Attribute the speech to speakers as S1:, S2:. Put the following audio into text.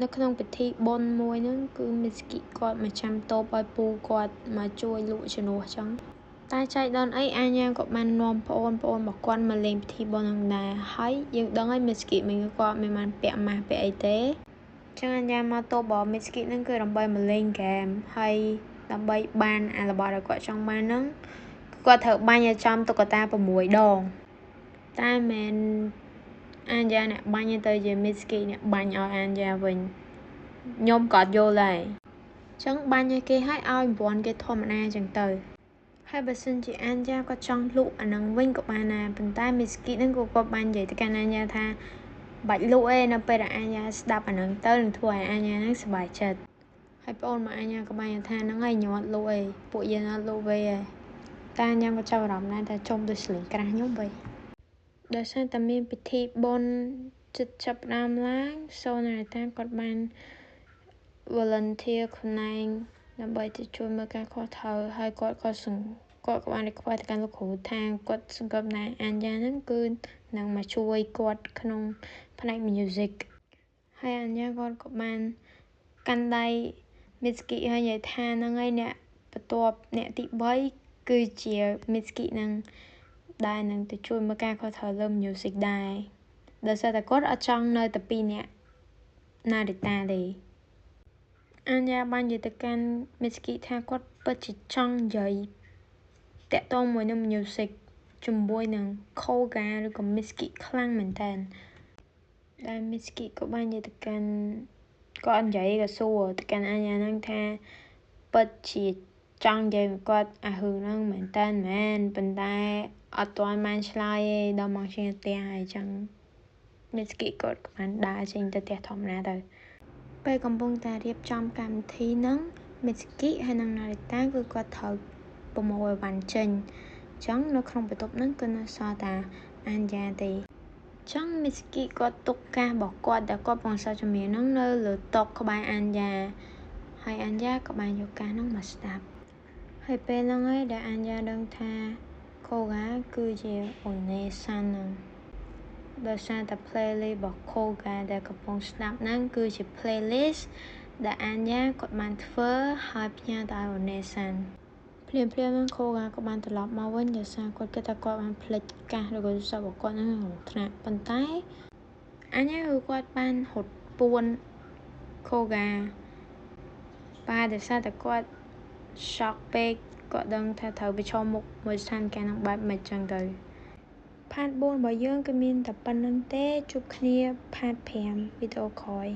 S1: នៅក្នុងពិធីបុណ្យមួយហ្នឹងគឺ Mitsuki គាត់មកចាំតបឲ្យពូគាត់មកជួយលក់ជំនួសចឹងតែចៃដន្យអីអាញាក៏បាននាំប្អូនរបស់គាត់មកលេងពិធីបុណ្យហ្នឹងដែរហើយយើងដឹងហើយ Mitsuki មិនគាត់មិនបានពាក់ម៉ាស់ពាក់អីទេចឹងអាញាមកតបរបស់ Mitsuki ហ្នឹងគឺដើម្បីមកលេងហ្គេមហើយដើម្បីបានអារបស់ដែលគាត់ចង់បានហ្នឹងគាត់ត្រូវបាញ់ឲ្យចំតុក្កតា6ដងតែមិនអាញាអ្នកបាញ់ទៅជា Mitsuki អ្នកបាញ់ឲ្យអាញាវិញខ្ញុំក៏យល់ដែរចឹងបាញ់ឲ្យគេឲ្យរង្វាន់គេធម្មតាចឹងទៅហើយបើសិនជាអាញាគាត់ចង់លក់អាហ្នឹងវិញក៏បានដែរប៉ុន្តែ Mitsuki ហ្នឹងក៏គាត់បាននិយាយទៅកាន់អាញាថាបាច់លក់ឯនៅពេលដែលអាញាស្ដាប់អាហ្នឹងទៅនឹងធ្វើឲ្យអាញាហ្នឹងសប្បាយចិត្តហើយប្អូនមកអាញាក៏បានថាហ្នឹងឯងខ្ញុំអត់លក់ឯងពួកយើងអត់លក់វិញឯងតែអាញាក៏ចាប់អារម្មណ៍ដែរថាចុំទៅស្លេងក្រាស់ខ្ញុំវិញដោយសារតែមានពិធីបុណ្យចិត្តចាប់ផ្ដើមឡើងសូនរ៉ាតាគាត់បាន volunteer ខ្លួនឯងដើម្បីទៅជួយមើលការខុសត្រូវហើយគាត់ក៏បានrequestទៅកាន់លោកគ្រូថាគាត់សង្កត់ថាអាញាហ្នឹងគឺនឹងមកជួយគាត់ក្នុងផ្នែក music ហើយអាញាគាត់ក៏បានកាន់ដៃ Mitsuki ហើយនិយាយថាហ្នឹងហើយអ្នកបន្ទាប់អ្នកទី3គឺជា Mitsuki នឹងដែលនឹងទៅជួយមើលការខុសត្រូវលើ music ដែរដោយសារតែគាត់អត់ចង់នៅតែពីរនាក់Naritaទេអាញាបាននិយាយទៅកាន់ Mitsuki ថាគាត់ពិតជាចង់និយាយតាក់ទងមួយនឹង music ជាមួយនឹង Koga ឬក៏ Mitsuki ខ្លាំងមែនតើដែល Mitsuki ក៏បាននិយាយទៅកាន់គាត់និយាយក៏សួរទៅកាន់អាញាហ្នឹងថាពិតជាចង់និយាយមកគាត់អារឿងហ្នឹងមែនតើមែនប៉ុន្តែអត់ទាន់បានឆ្លើយទេដល់មកជាផ្ទះហើយចឹង Mitsuki គាត់ក៏បានដើរចេញទៅផ្ទះធម្មតាទៅពេលកំពុងតែរៀបចំកម្មវិធីហ្នឹង Mitsuki ហើយនិង Narita គឺគាត់ត្រូវប្រមូលអីវ៉ាន់ចេញអញ្ចឹងនៅក្នុងបន្ទប់ហ្នឹងគឺនៅសល់តែអាញាទេចឹង Mitsuki គាត់ទុកកាសរបស់គាត់ដែលគាត់បង្សល់ជំនាញហ្នឹងនៅលើតុក្បែរអាញាហើយអាញាក៏បានយកកាសហ្នឹងមកស្ដាប់ហើយពេលហ្នឹងឯងដែលអាញាដឹងថា Koga គឺជាអូនេសានហ្នឹងដោយសារតែ playlist របស់ Koga ដែលកំពុងស្ដាប់ហ្នឹងគឺជា playlist ដែលអាញាគាត់បានធ្វើហើយផ្ញើទៅឲ្យអូនេសានភ្លាមហ្នឹង Koga ក៏បានត្រឡប់មកវិញដោយសារគាត់គិតថាគាត់បានភ្លេចកាសឬក៏ទូរស័ព្ទរបស់គាត់នៅក្នុងថ្នាក់ប៉ុន្តែអាញាគឺគាត់បានរត់ពួន Koga បាទដោយសារតែគាត់ shock ពេកគាត់ដឹងថាត្រូវប្រឈមមុខមួយស្ថានភាពនឹងបែបមិនចឹងទៅផាត4របស់យើងគឺមានតែប៉ុណ្្នឹងទេជួបគ្នាផាត5វីដេអូក្រោយ